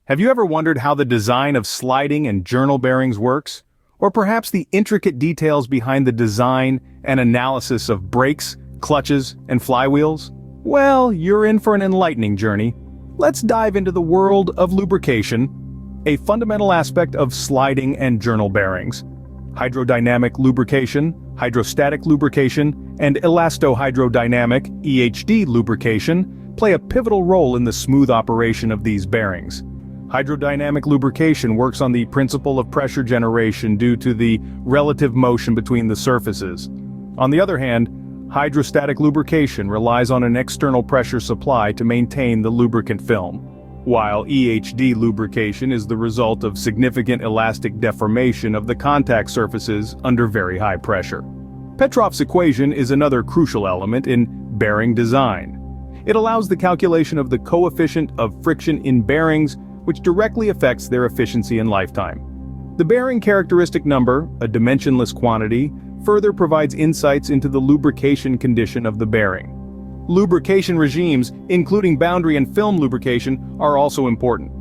Have you ever wondered how the design of sliding and journal bearings works? Or perhaps the intricate details behind the design and analysis of brakes, clutches, and flywheels? Well, you're in for an enlightening journey. Let's dive into the world of lubrication, a fundamental aspect of sliding and journal bearings. Hydrodynamic lubrication, hydrostatic lubrication, and elastohydrodynamic (EHD) lubrication play a pivotal role in the smooth operation of these bearings. Hydrodynamic lubrication works on the principle of pressure generation due to the relative motion between the surfaces. On the other hand, hydrostatic lubrication relies on an external pressure supply to maintain the lubricant film, while EHD lubrication is the result of significant elastic deformation of the contact surfaces under very high pressure. Petrov's equation is another crucial element in bearing design. It allows the calculation of the coefficient of friction in bearings, which directly affects their efficiency and lifetime. The bearing characteristic number, a dimensionless quantity, further provides insights into the lubrication condition of the bearing. Lubrication regimes, including boundary and film lubrication, are also important.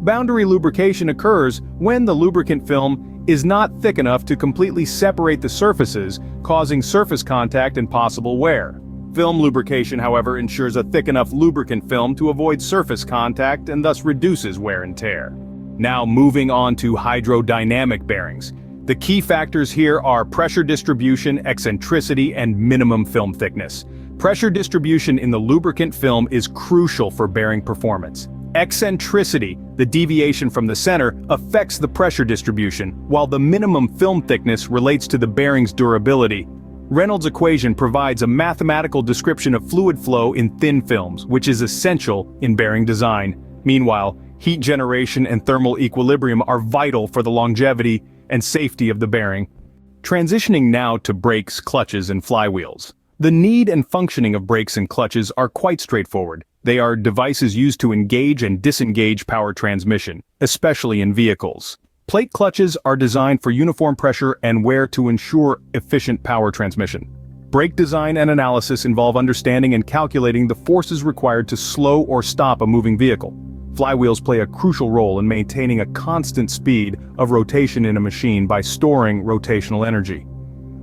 Boundary lubrication occurs when the lubricant film is not thick enough to completely separate the surfaces, causing surface contact and possible wear. Film lubrication, however, ensures a thick enough lubricant film to avoid surface contact and thus reduces wear and tear. Now moving on to hydrodynamic bearings. The key factors here are pressure distribution, eccentricity, and minimum film thickness. Pressure distribution in the lubricant film is crucial for bearing performance. Eccentricity, the deviation from the center, affects the pressure distribution, while the minimum film thickness relates to the bearing's durability. Reynolds' equation provides a mathematical description of fluid flow in thin films, which is essential in bearing design. Meanwhile, heat generation and thermal equilibrium are vital for the longevity and safety of the bearing. Transitioning now to brakes, clutches, and flywheels. The need and functioning of brakes and clutches are quite straightforward. They are devices used to engage and disengage power transmission, especially in vehicles. Plate clutches are designed for uniform pressure and wear to ensure efficient power transmission. Brake design and analysis involve understanding and calculating the forces required to slow or stop a moving vehicle. Flywheels play a crucial role in maintaining a constant speed of rotation in a machine by storing rotational energy.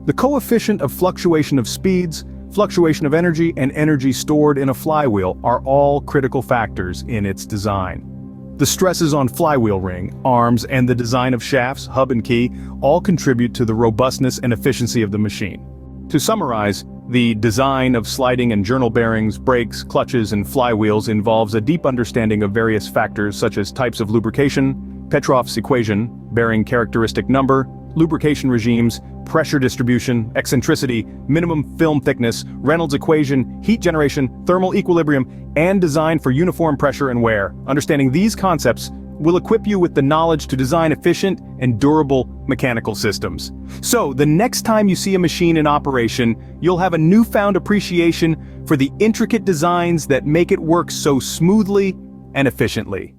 The coefficient of fluctuation of speeds, fluctuation of energy, and energy stored in a flywheel are all critical factors in its design. The stresses on flywheel ring, arms, and the design of shafts, hub and key all contribute to the robustness and efficiency of the machine. To summarize, the design of sliding and journal bearings, brakes, clutches, and flywheels involves a deep understanding of various factors such as types of lubrication, Petrov's equation, bearing characteristic number, lubrication regimes, pressure distribution, eccentricity, minimum film thickness, Reynolds equation, heat generation, thermal equilibrium, and design for uniform pressure and wear. Understanding these concepts will equip you with the knowledge to design efficient and durable mechanical systems. So, the next time you see a machine in operation, you'll have a newfound appreciation for the intricate designs that make it work so smoothly and efficiently.